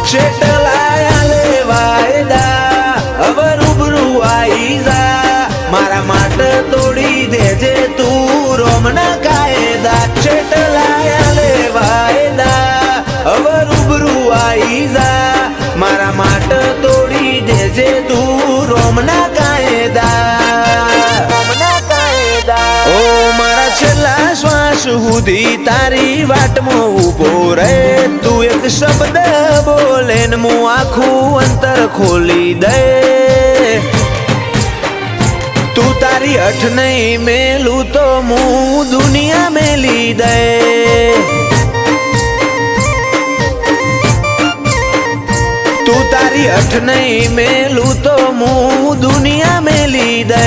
શેટલાયા લે વાયદા હવે રૂબરૂ આઈ જા મારા માટે તોડી દેજે તું રોમના કાયદા શેટલાયા લે વાયદા હવે રૂબરૂ આઈ જા મારા માટે તોડી દેજે તું રોમના કાયદા ઓ મારા છેલ્લા શ્વાસ સુધી તારી વાટમાં ઊભો રહે તું એક શબ્દ બોલે ને હું આખું અંતર ખોલી દે તું તારી અઠ નહીં મેલું તો હું દુનિયા મેલી દે તું તારી અઠ નહીં મેલું તો હું દુનિયા મેલી દે